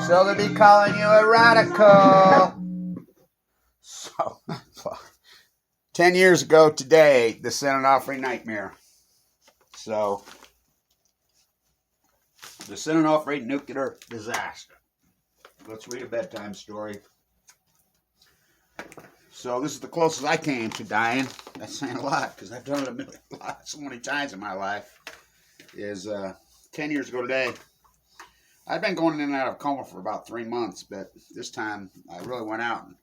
So they'll be calling you a radical. So, 10 years ago today, the San Onofre nightmare. So, the San Onofre nuclear disaster. Let's read a bedtime story. So, this is the closest I came to dying. That's saying a lot, because I've done it so many times in my life. Is 10 years ago today. I've been going in and out of coma for about 3 months, but this time I really went out. And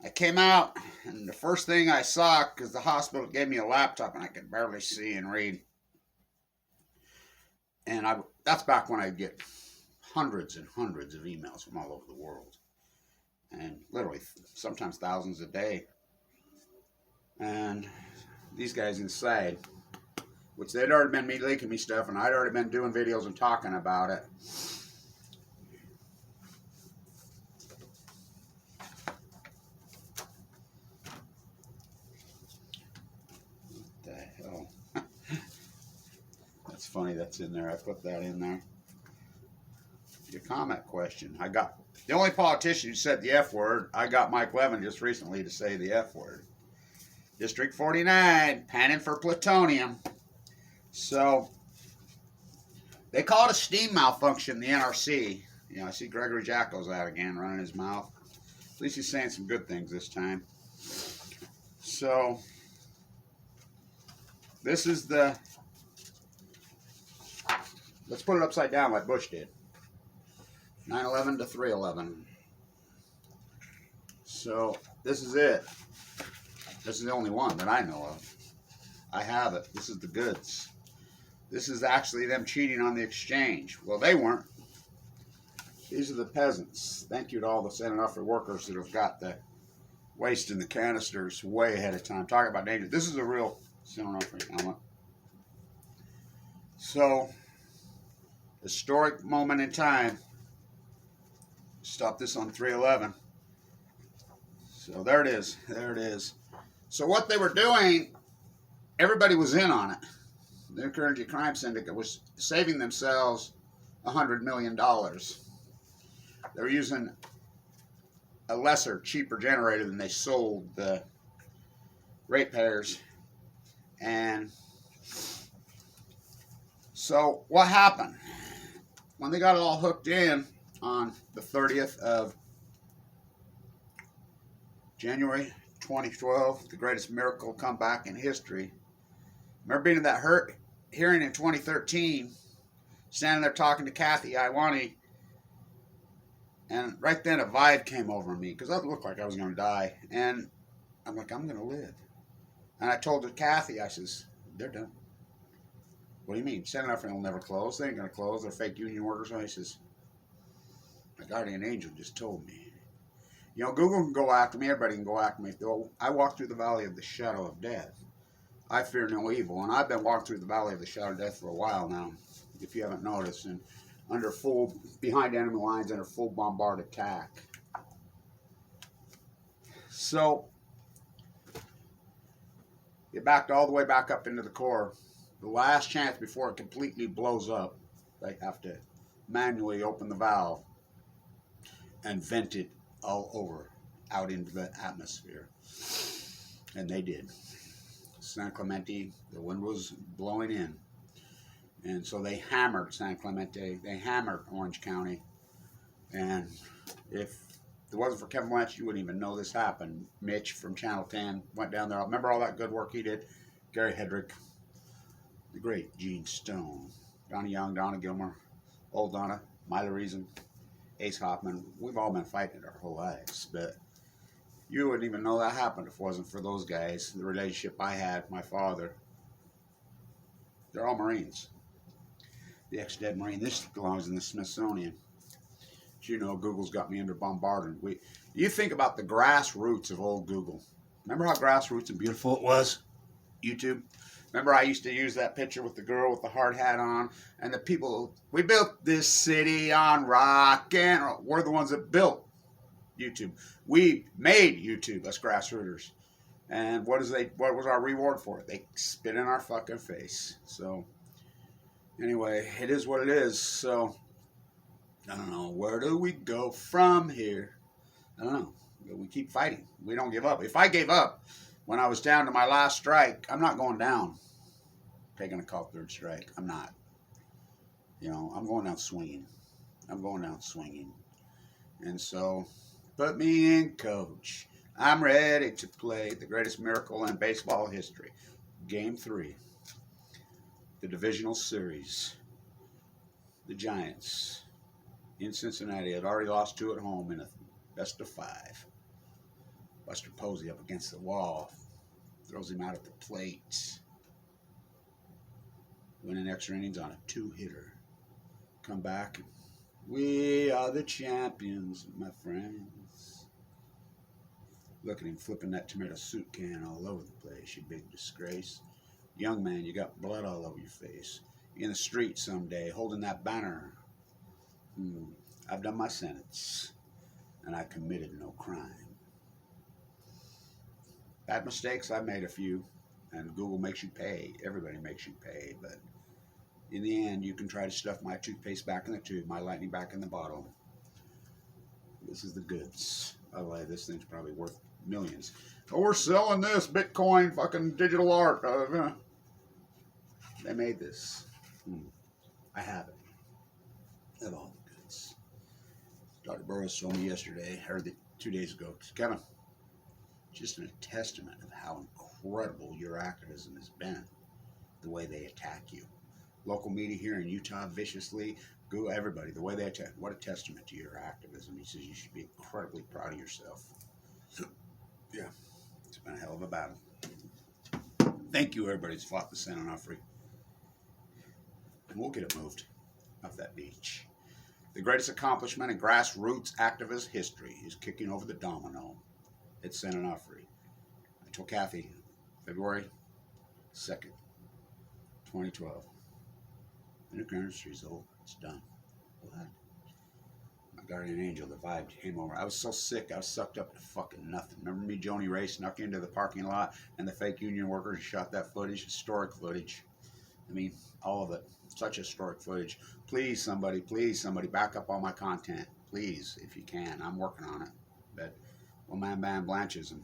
I came out, and the first thing I saw, because the hospital gave me a laptop and I could barely see and read. And that's back when I'd get hundreds and hundreds of emails from all over the world. And literally, sometimes thousands a day. And these guys inside, which they'd already been leaking me stuff, and I'd already been doing videos and talking about it. What the hell? That's funny that's in there. I put that in there. Your comment question. I got the only politician who said the F word. I got Mike Levin just recently to say the F word. District 49, panning for plutonium. So, they call it a steam malfunction, the NRC. You know, I see Gregory Jacko's out again, running his mouth. At least he's saying some good things this time. So, this is the... Let's put it upside down like Bush did. 9/11 to 3/11. So, this is it. This is the only one that I know of. I have it. This is the goods. This is actually them cheating on the exchange. Well, they weren't. These are the peasants. Thank you to all the San Onofre workers that have got the waste in the canisters way ahead of time. Talking about danger. This is a real San Onofre helmet. So, historic moment in time. Stop this on 3/11. So there it is. There it is. So what they were doing, everybody was in on it. The Nuclear Energy Crime Syndicate was saving themselves $100 million. They were using a lesser, cheaper generator than they sold the ratepayers. And so what happened? When they got it all hooked in on the 30th of January 2012, the greatest miracle comeback in history. Remember being in that hearing in 2013, standing there talking to Kathy Iwani, and right then a vibe came over me, because I looked like I was going to die, and I'm like, I'm going to live. And I told Kathy, I says, they're done. What do you mean? San Onofre will never close. They ain't going to close. They're fake union workers. And I says, my guardian angel just told me. You know, Google can go after me. Everybody can go after me. I walk through the valley of the shadow of death. I fear no evil. And I've been walking through the valley of the shadow of death for a while now, if you haven't noticed. And behind enemy lines, under full bombard attack. So, get backed all the way back up into the core. The last chance before it completely blows up, they have to manually open the valve and vent it all over out into the atmosphere. And they did. San Clemente, the wind was blowing in. And so they hammered San Clemente. They hammered Orange County. And if it wasn't for Kevin BLANCH, you wouldn't even know this happened. Mitch from Channel 10 went down there. Remember all that good work he did? Gary Hedrick, the great Gene Stone, Donnie Young, Donna Gilmer, old Donna, Myla Reason, Ace Hoffman. We've all been fighting it our whole lives, but you wouldn't even know that happened if it wasn't for those guys. The relationship I had with my father. They're all Marines. The ex-dead Marine. This belongs in the Smithsonian. But you know, Google's got me under bombardment. You think about the grassroots of old Google. Remember how grassroots and beautiful it was? YouTube. Remember I used to use that picture with the girl with the hard hat on, and the people, we built this city on rock and roll. We're the ones that built YouTube. We made YouTube, us grassrooters. And what was our reward for it? They spit in our fucking face. So anyway, it is what it is. So I don't know. Where do we go from here? I don't know. But we keep fighting. We don't give up. If I gave up when I was down to my last strike, I'm not going down. Taking a call third strike. I'm not. You know, I'm going down swinging. I'm going down swinging. And so, put me in, coach. I'm ready to play the greatest miracle in baseball history. Game 3. The divisional series. The Giants in Cincinnati had already lost 2 at home in a best of 5. Buster Posey up against the wall. Throws him out at the plate. Winning extra innings on a 2-hitter. Come back. We are the champions, my friends. Look at him flipping that tomato soup can all over the place, you big disgrace. Young man, you got blood all over your face. You're in the street someday holding that banner. I've done my sentence, and I committed no crime. Bad mistakes, I made a few, and Google makes you pay. Everybody makes you pay, but in the end, you can try to stuff my toothpaste back in the tube, my lightning back in the bottle. This is the goods. By the way, this thing's probably worth millions. Oh, we're selling this Bitcoin fucking digital art. They made this. I have it. I have all the goods. Dr. Burroughs told me yesterday, or 2 days ago, Kevin, just a testament of how incredible your activism has been, the way they attack you. Local media here in Utah viciously, Google, everybody, the way they attack. What a testament to your activism. He says you should be incredibly proud of yourself. Yeah, it's been a hell of a battle. Thank you, everybody who's fought the San Onofre. And we'll get it moved off that beach. The greatest accomplishment in grassroots activist history is kicking over the domino at San Onofre. I told Kathy, February 2nd, 2012. The nuclear industry is over. It's done. What? My guardian angel, the vibe came over. I was so sick, I was sucked up to fucking nothing. Remember me, Joni Ray, snuck into the parking lot and the fake union workers shot that footage? Historic footage. I mean, all of it. Such historic footage. Please, somebody, back up all my content. Please, if you can. I'm working on it. But, well, man, BLANCH isn't.